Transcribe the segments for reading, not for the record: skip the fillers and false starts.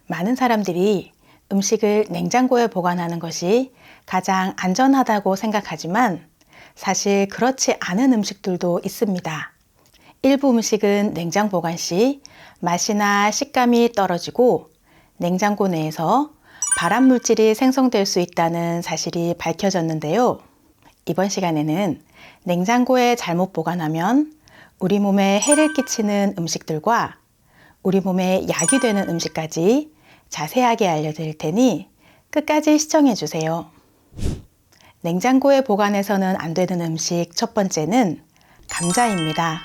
많은 사람들이 음식을 냉장고에 보관하는 것이 가장 안전하다고 생각하지만 사실 그렇지 않은 음식들도 있습니다. 일부 음식은 냉장 보관 시 맛이나 식감이 떨어지고 냉장고 내에서 발암 물질이 생성될 수 있다는 사실이 밝혀졌는데요. 이번 시간에는 냉장고에 잘못 보관하면 우리 몸에 해를 끼치는 음식들과 우리 몸에 약이 되는 음식까지 자세하게 알려드릴 테니 끝까지 시청해 주세요. 냉장고에 보관해서는 안 되는 음식 첫 번째는 감자입니다.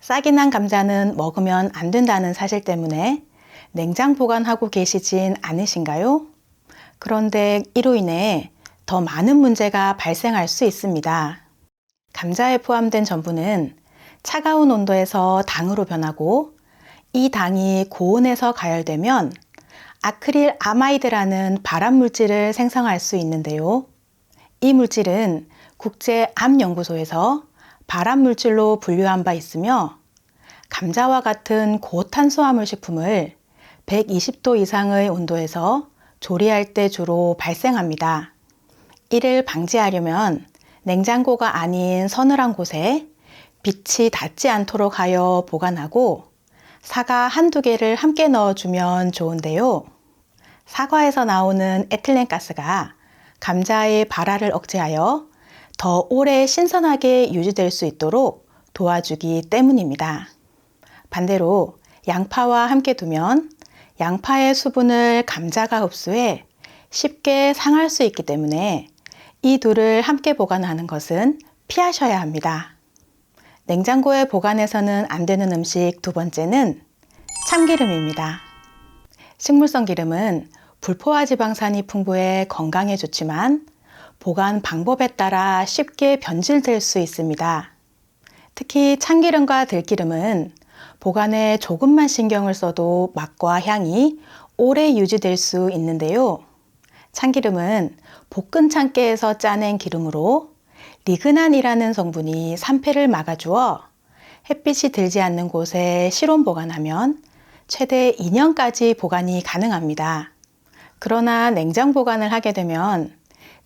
싹이 난 감자는 먹으면 안 된다는 사실 때문에 냉장 보관하고 계시진 않으신가요? 그런데 이로 인해 더 많은 문제가 발생할 수 있습니다. 감자에 포함된 전분은 차가운 온도에서 당으로 변하고 이 당이 고온에서 가열되면 아크릴 아마이드라는 발암 물질을 생성할 수 있는데요. 이 물질은 국제암연구소에서 발암 물질로 분류한 바 있으며 감자와 같은 고탄수화물 식품을 120도 이상의 온도에서 조리할 때 주로 발생합니다. 이를 방지하려면 냉장고가 아닌 서늘한 곳에 빛이 닿지 않도록 하여 보관하고 사과 한두 개를 함께 넣어주면 좋은데요. 사과에서 나오는 에틸렌가스가 감자의 발화를 억제하여 더 오래 신선하게 유지될 수 있도록 도와주기 때문입니다. 반대로 양파와 함께 두면 양파의 수분을 감자가 흡수해 쉽게 상할 수 있기 때문에 이 둘을 함께 보관하는 것은 피하셔야 합니다. 냉장고에 보관해서는 안 되는 음식 두 번째는 참기름입니다. 식물성 기름은 불포화 지방산이 풍부해 건강에 좋지만 보관 방법에 따라 쉽게 변질될 수 있습니다. 특히 참기름과 들기름은 보관에 조금만 신경을 써도 맛과 향이 오래 유지될 수 있는데요. 참기름은 볶은 참깨에서 짜낸 기름으로 리그난이라는 성분이 산패를 막아주어 햇빛이 들지 않는 곳에 실온 보관하면 최대 2년까지 보관이 가능합니다. 그러나 냉장 보관을 하게 되면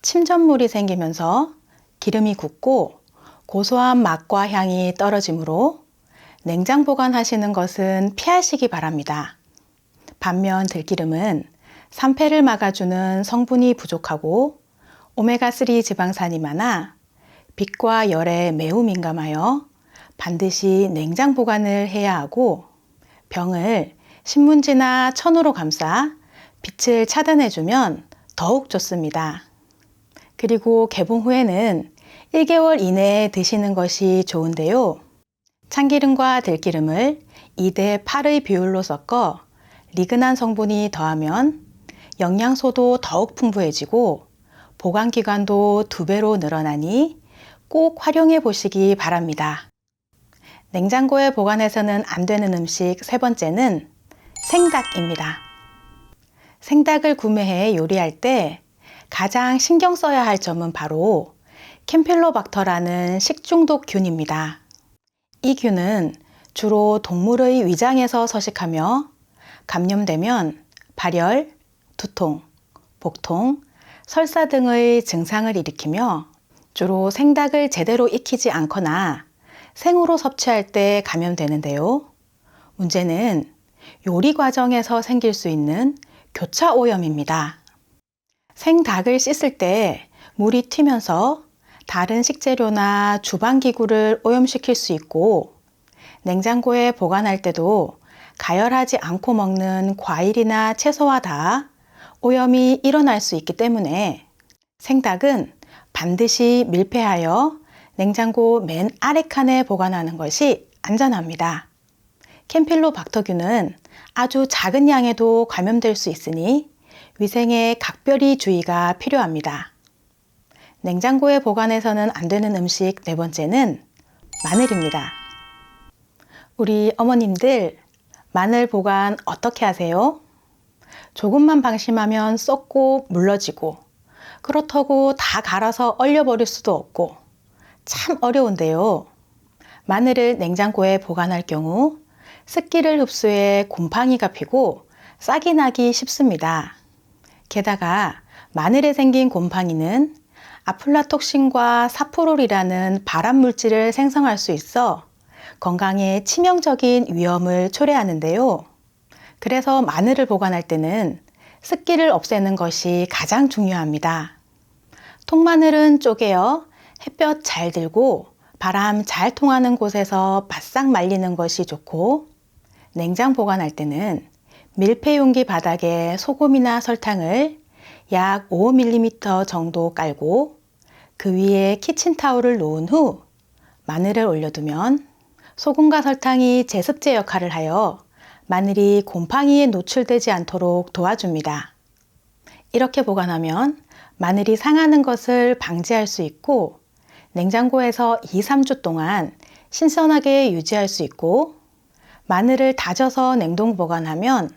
침전물이 생기면서 기름이 굳고 고소한 맛과 향이 떨어지므로 냉장 보관하시는 것은 피하시기 바랍니다. 반면 들기름은 산패를 막아주는 성분이 부족하고 오메가3 지방산이 많아 빛과 열에 매우 민감하여 반드시 냉장 보관을 해야 하고 병을 신문지나 천으로 감싸 빛을 차단해주면 더욱 좋습니다. 그리고 개봉 후에는 1개월 이내에 드시는 것이 좋은데요. 참기름과 들기름을 2대 8의 비율로 섞어 리그난 성분이 더하면 영양소도 더욱 풍부해지고 보관 기간도 2배로 늘어나니 꼭 활용해 보시기 바랍니다. 냉장고에 보관해서는 안 되는 음식 세 번째는 생닭입니다. 생닭을 구매해 요리할 때 가장 신경 써야 할 점은 바로 캠필로박터라는 식중독균입니다. 이 균은 주로 동물의 위장에서 서식하며 감염되면 발열, 두통, 복통, 설사 등의 증상을 일으키며 주로 생닭을 제대로 익히지 않거나 생으로 섭취할 때 감염되는데요. 문제는 요리 과정에서 생길 수 있는 교차 오염입니다. 생닭을 씻을 때 물이 튀면서 다른 식재료나 주방기구를 오염시킬 수 있고 냉장고에 보관할 때도 가열하지 않고 먹는 과일이나 채소와 다 오염이 일어날 수 있기 때문에 생닭은 반드시 밀폐하여 냉장고 맨 아래 칸에 보관하는 것이 안전합니다. 캠필로박터균은 아주 작은 양에도 감염될 수 있으니 위생에 각별히 주의가 필요합니다. 냉장고에 보관해서는 안 되는 음식 네 번째는 마늘입니다. 우리 어머님들 마늘 보관 어떻게 하세요? 조금만 방심하면 썩고 물러지고 그렇다고 다 갈아서 얼려버릴 수도 없고 참 어려운데요. 마늘을 냉장고에 보관할 경우 습기를 흡수해 곰팡이가 피고 싹이 나기 쉽습니다. 게다가 마늘에 생긴 곰팡이는 아플라톡신과 사포롤이라는 발암물질을 생성할 수 있어 건강에 치명적인 위험을 초래하는데요. 그래서 마늘을 보관할 때는 습기를 없애는 것이 가장 중요합니다. 통마늘은 쪼개어 햇볕 잘 들고 바람 잘 통하는 곳에서 바싹 말리는 것이 좋고, 냉장 보관할 때는 밀폐용기 바닥에 소금이나 설탕을 약 5mm 정도 깔고 그 위에 키친타올을 놓은 후 마늘을 올려두면 소금과 설탕이 제습제 역할을 하여 마늘이 곰팡이에 노출되지 않도록 도와줍니다. 이렇게 보관하면 마늘이 상하는 것을 방지할 수 있고 냉장고에서 2-3주 동안 신선하게 유지할 수 있고, 마늘을 다져서 냉동 보관하면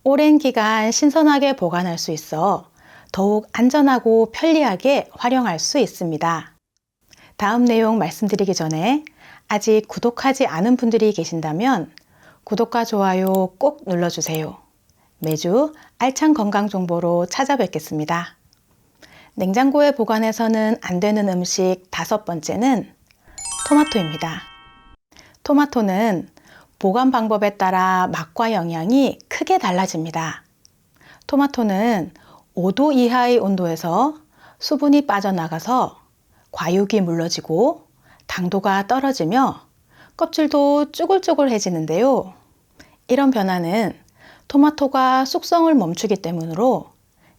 오랜 기간 신선하게 보관할 수 있어 더욱 안전하고 편리하게 활용할 수 있습니다. 다음 내용 말씀드리기 전에 아직 구독하지 않은 분들이 계신다면 구독과 좋아요 꼭 눌러주세요. 매주 알찬 건강 정보로 찾아뵙겠습니다. 냉장고에 보관해서는 안 되는 음식 5번째는 토마토입니다. 토마토는 보관 방법에 따라 맛과 영양이 크게 달라집니다. 토마토는 5도 이하의 온도에서 수분이 빠져나가서 과육이 물러지고 당도가 떨어지며 껍질도 쭈글쭈글해지는데요. 이런 변화는 토마토가 숙성을 멈추기 때문으로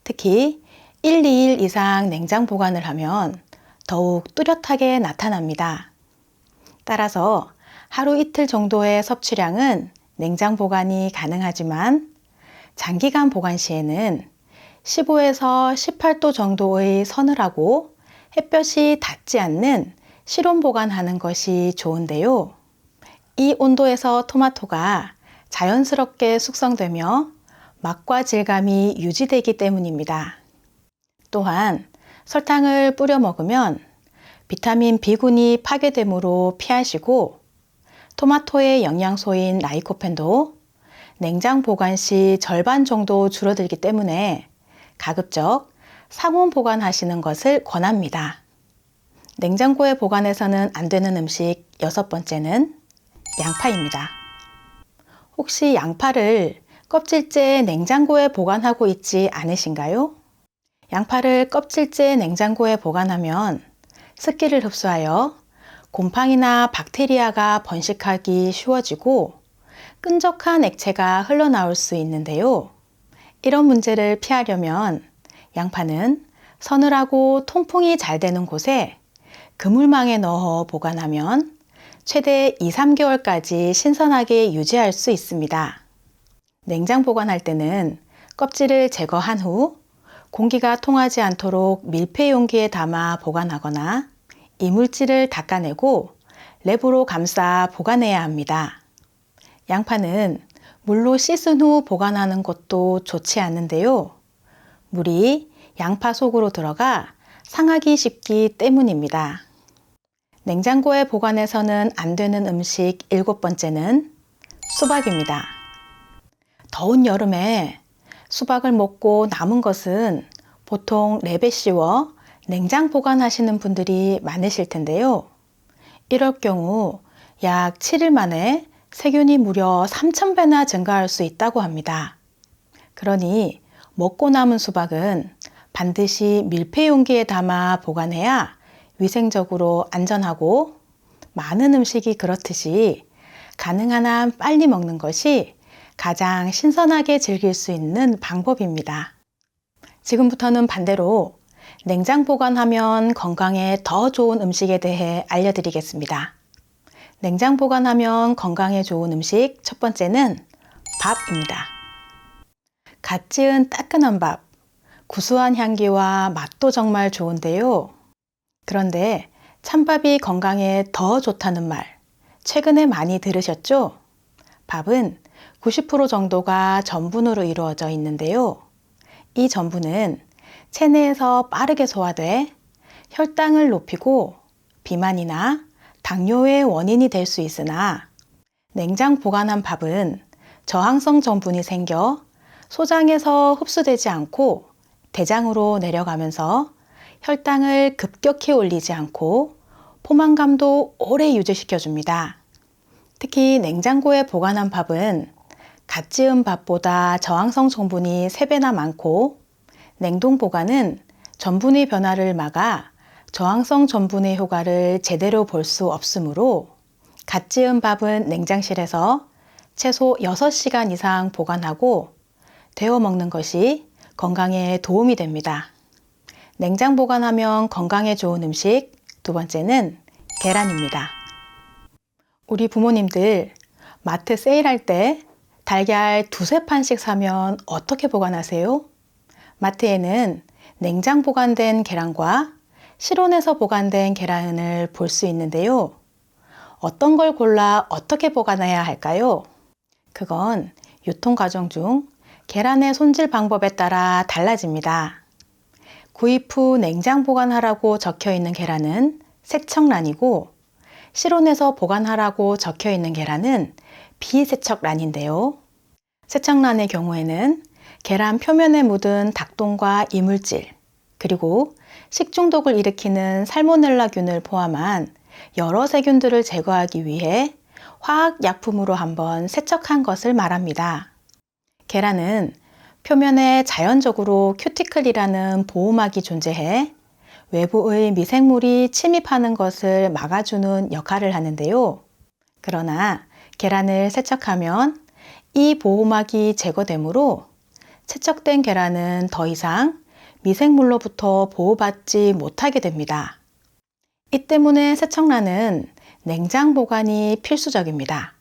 특히 1-2일 이상 냉장 보관을 하면 더욱 뚜렷하게 나타납니다. 따라서 하루 이틀 정도의 섭취량은 냉장 보관이 가능하지만 장기간 보관 시에는 15에서 18도 정도의 서늘하고 햇볕이 닿지 않는 실온 보관하는 것이 좋은데요. 이 온도에서 토마토가 자연스럽게 숙성되며 맛과 질감이 유지되기 때문입니다. 또한 설탕을 뿌려 먹으면 비타민 B군이 파괴되므로 피하시고, 토마토의 영양소인 라이코펜도 냉장 보관 시 절반 정도 줄어들기 때문에 가급적 상온 보관하시는 것을 권합니다. 냉장고에 보관해서는 안 되는 음식 6번째는 양파입니다. 혹시 양파를 껍질째 냉장고에 보관하고 있지 않으신가요? 양파를 껍질째 냉장고에 보관하면 습기를 흡수하여 곰팡이나 박테리아가 번식하기 쉬워지고 끈적한 액체가 흘러나올 수 있는데요. 이런 문제를 피하려면 양파는 서늘하고 통풍이 잘 되는 곳에 그물망에 넣어 보관하면 최대 2-3개월까지 신선하게 유지할 수 있습니다. 냉장 보관할 때는 껍질을 제거한 후 공기가 통하지 않도록 밀폐 용기에 담아 보관하거나 이물질을 닦아내고 랩으로 감싸 보관해야 합니다. 양파는 물로 씻은 후 보관하는 것도 좋지 않은데요. 물이 양파 속으로 들어가 상하기 쉽기 때문입니다. 냉장고에 보관해서는 안 되는 음식 7번째는 수박입니다. 더운 여름에 수박을 먹고 남은 것은 보통 랩에 씌워 냉장 보관하시는 분들이 많으실 텐데요. 이럴 경우 약 7일 만에 세균이 무려 3,000배나 증가할 수 있다고 합니다. 그러니 먹고 남은 수박은 반드시 밀폐 용기에 담아 보관해야 위생적으로 안전하고, 많은 음식이 그렇듯이 가능한 한 빨리 먹는 것이 가장 신선하게 즐길 수 있는 방법입니다. 지금부터는 반대로 냉장 보관하면 건강에 더 좋은 음식에 대해 알려드리겠습니다. 냉장 보관하면 건강에 좋은 음식 1번째는 밥입니다. 갓 지은 따끈한 밥, 구수한 향기와 맛도 정말 좋은데요. 그런데 찬밥이 건강에 더 좋다는 말, 최근에 많이 들으셨죠? 밥은 90% 정도가 전분으로 이루어져 있는데요. 이 전분은 체내에서 빠르게 소화돼 혈당을 높이고 비만이나 당뇨의 원인이 될 수 있으나, 냉장 보관한 밥은 저항성 전분이 생겨 소장에서 흡수되지 않고 대장으로 내려가면서 혈당을 급격히 올리지 않고 포만감도 오래 유지시켜줍니다. 특히 냉장고에 보관한 밥은 갓 지은 밥보다 저항성 전분이 3배나 많고 냉동 보관은 전분의 변화를 막아 저항성 전분의 효과를 제대로 볼 수 없으므로 갓 지은 밥은 냉장실에서 최소 6시간 이상 보관하고 데워 먹는 것이 건강에 도움이 됩니다. 냉장 보관하면 건강에 좋은 음식 두 번째는 계란입니다. 우리 부모님들 마트 세일할 때 달걀 2~3판씩 사면 어떻게 보관하세요? 마트에는 냉장 보관된 계란과 실온에서 보관된 계란을 볼 수 있는데요. 어떤 걸 골라 어떻게 보관해야 할까요? 그건 유통 과정 중 계란의 손질 방법에 따라 달라집니다. 구입 후 냉장 보관하라고 적혀 있는 계란은 세척란이고 실온에서 보관하라고 적혀 있는 계란은 비세척란인데요. 세척란의 경우에는 계란 표면에 묻은 닭똥과 이물질, 그리고 식중독을 일으키는 살모넬라균을 포함한 여러 세균들을 제거하기 위해 화학약품으로 한번 세척한 것을 말합니다. 계란은 표면에 자연적으로 큐티클이라는 보호막이 존재해 외부의 미생물이 침입하는 것을 막아주는 역할을 하는데요. 그러나 계란을 세척하면 이 보호막이 제거되므로 세척된 계란은 더 이상 미생물로부터 보호받지 못하게 됩니다. 이 때문에 세척란은 냉장 보관이 필수적입니다.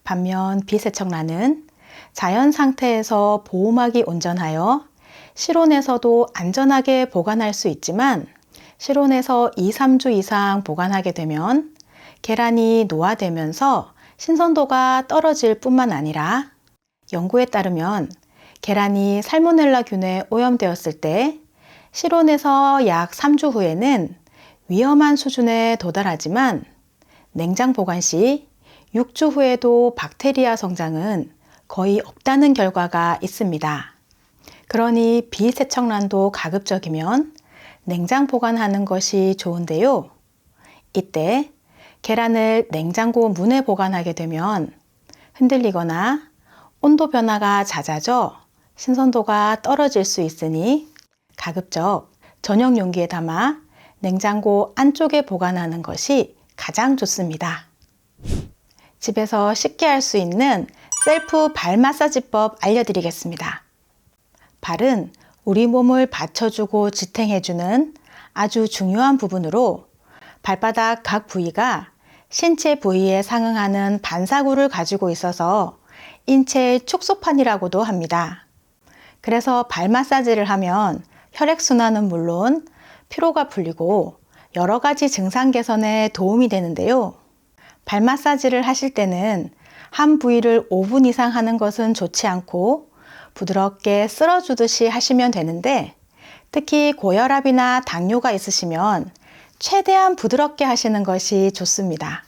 반면 비세척란은 자연 상태에서 보호막이 온전하여 실온에서도 안전하게 보관할 수 있지만 실온에서 2~3주 이상 보관하게 되면 계란이 노화되면서 신선도가 떨어질 뿐만 아니라 연구에 따르면 계란이 살모넬라균에 오염되었을 때 실온에서 약 3주 후에는 위험한 수준에 도달하지만 냉장 보관 시 6주 후에도 박테리아 성장은 거의 없다는 결과가 있습니다. 그러니 비세척란도 가급적이면 냉장 보관하는 것이 좋은데요. 이때 계란을 냉장고 문에 보관하게 되면 흔들리거나 온도 변화가 잦아져 신선도가 떨어질 수 있으니 가급적 전용 용기에 담아 냉장고 안쪽에 보관하는 것이 가장 좋습니다. 집에서 쉽게 할 수 있는 셀프 발 마사지법 알려드리겠습니다. 발은 우리 몸을 받쳐주고 지탱해주는 아주 중요한 부분으로 발바닥 각 부위가 신체 부위에 상응하는 반사구를 가지고 있어서 인체의 축소판이라고도 합니다. 그래서 발 마사지를 하면 혈액순환은 물론 피로가 풀리고 여러 가지 증상 개선에 도움이 되는데요. 발 마사지를 하실 때는 한 부위를 5분 이상 하는 것은 좋지 않고 부드럽게 쓸어주듯이 하시면 되는데 특히 고혈압이나 당뇨가 있으시면 최대한 부드럽게 하시는 것이 좋습니다.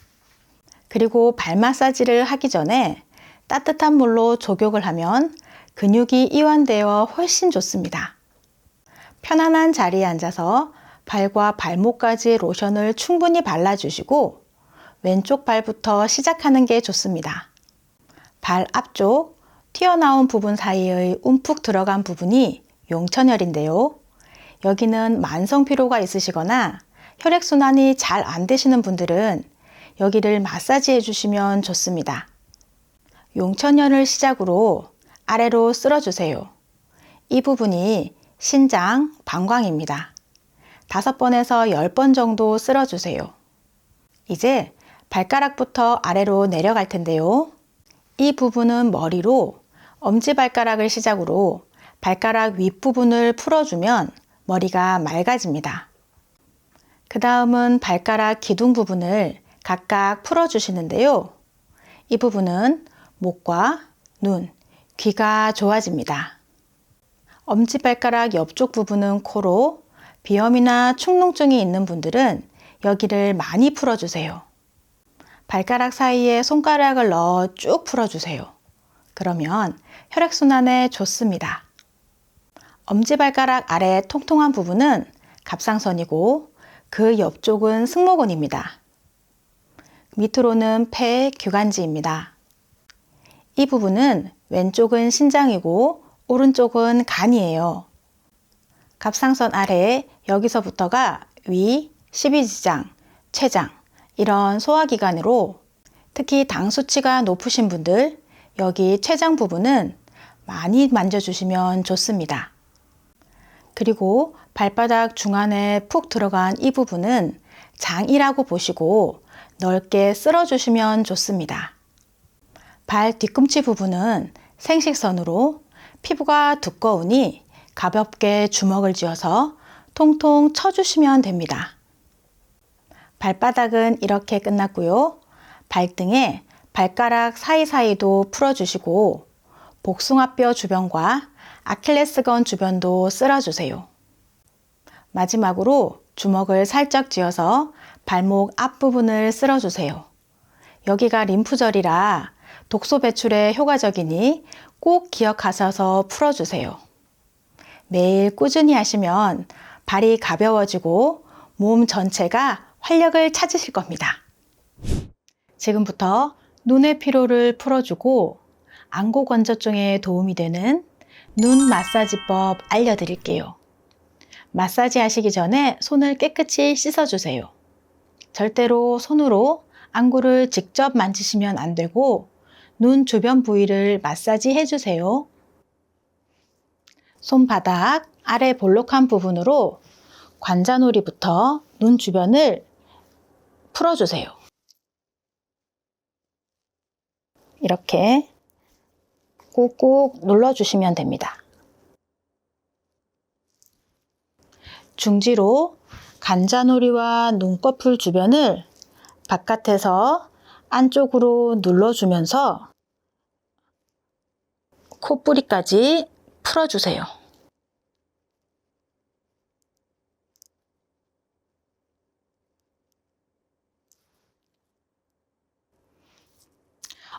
그리고 발 마사지를 하기 전에 따뜻한 물로 족욕을 하면 근육이 이완되어 훨씬 좋습니다. 편안한 자리에 앉아서 발과 발목까지 로션을 충분히 발라주시고 왼쪽 발부터 시작하는 게 좋습니다. 발 앞쪽 튀어나온 부분 사이의 움푹 들어간 부분이 용천혈인데요. 여기는 만성 피로가 있으시거나 혈액순환이 잘 안 되시는 분들은 여기를 마사지해 주시면 좋습니다. 용천혈을 시작으로 아래로 쓸어주세요. 이 부분이 신장, 방광입니다. 5번에서 10번 정도 쓸어주세요. 이제 발가락부터 아래로 내려갈 텐데요. 이 부분은 머리로 엄지발가락을 시작으로 발가락 윗부분을 풀어주면 머리가 맑아집니다. 그 다음은 발가락 기둥 부분을 각각 풀어주시는데요. 이 부분은 목과 눈, 귀가 좋아집니다. 엄지발가락 옆쪽 부분은 코로 비염이나 축농증이 있는 분들은 여기를 많이 풀어주세요. 발가락 사이에 손가락을 넣어 쭉 풀어주세요. 그러면 혈액순환에 좋습니다. 엄지발가락 아래 통통한 부분은 갑상선이고 그 옆쪽은 승모근입니다. 밑으로는 폐, 규관지입니다. 이 부분은 왼쪽은 신장이고 오른쪽은 간이에요. 갑상선 아래 여기서부터가 위, 십이지장, 췌장 이런 소화기관으로 특히 당 수치가 높으신 분들 여기 췌장 부분은 많이 만져주시면 좋습니다. 그리고 발바닥 중안에 푹 들어간 이 부분은 장이라고 보시고 넓게 쓸어주시면 좋습니다. 발 뒤꿈치 부분은 생식선으로 피부가 두꺼우니 가볍게 주먹을 쥐어서 통통 쳐주시면 됩니다. 발바닥은 이렇게 끝났고요. 발등에 발가락 사이사이도 풀어주시고 복숭아뼈 주변과 아킬레스건 주변도 쓸어주세요. 마지막으로 주먹을 살짝 쥐어서 발목 앞부분을 쓸어주세요. 여기가 림프절이라 독소 배출에 효과적이니 꼭 기억하셔서 풀어주세요. 매일 꾸준히 하시면 발이 가벼워지고 몸 전체가 활력을 찾으실 겁니다. 지금부터 눈의 피로를 풀어주고 안구 건조증에 도움이 되는 눈 마사지법 알려드릴게요. 마사지 하시기 전에 손을 깨끗이 씻어주세요. 절대로 손으로 안구를 직접 만지시면 안 되고 눈 주변 부위를 마사지 해주세요. 손바닥 아래 볼록한 부분으로 관자놀이부터 눈 주변을 풀어주세요. 이렇게 꾹꾹 눌러주시면 됩니다. 중지로 관자놀이와 눈꺼풀 주변을 바깥에서 안쪽으로 눌러주면서 콧부리까지 풀어주세요.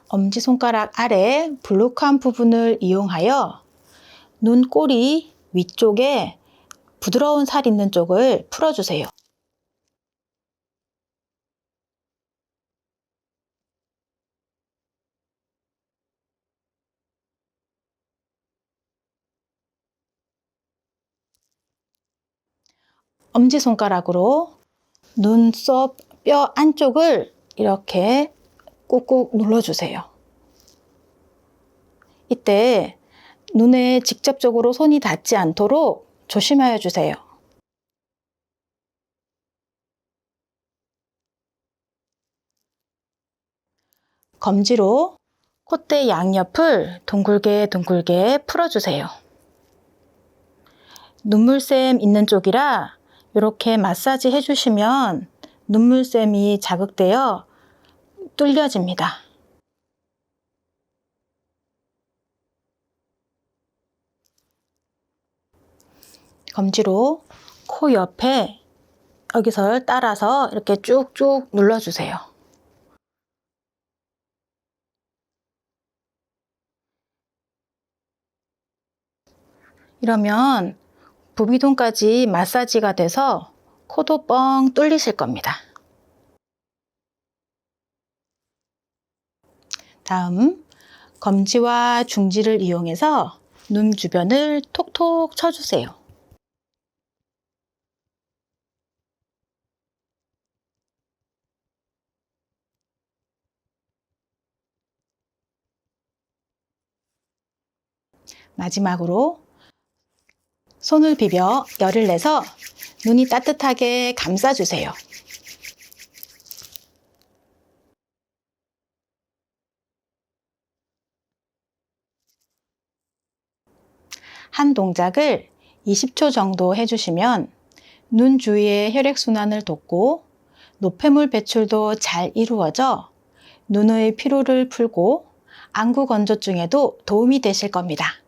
엄지손가락 아래 볼록한 부분을 이용하여 눈꼬리 위쪽에 부드러운 살 있는 쪽을 풀어주세요. 엄지손가락으로 눈썹 뼈 안쪽을 이렇게 꾹꾹 눌러주세요. 이때 눈에 직접적으로 손이 닿지 않도록 조심하여 주세요. 검지로 콧대 양옆을 둥글게 풀어주세요. 눈물샘 있는 쪽이라 이렇게 마사지 해주시면 눈물샘이 자극되어 뚫려집니다. 검지로 코 옆에 여기서 따라서 이렇게 쭉쭉 눌러주세요. 이러면 부비동까지 마사지가 돼서 코도 뻥 뚫리실 겁니다. 다음 검지와 중지를 이용해서 눈 주변을 톡톡 쳐주세요. 마지막으로 손을 비벼 열을 내서 눈이 따뜻하게 감싸주세요. 한 동작을 20초 정도 해주시면 눈 주위의 혈액순환을 돕고 노폐물 배출도 잘 이루어져 눈의 피로를 풀고 안구 건조증에도 도움이 되실 겁니다.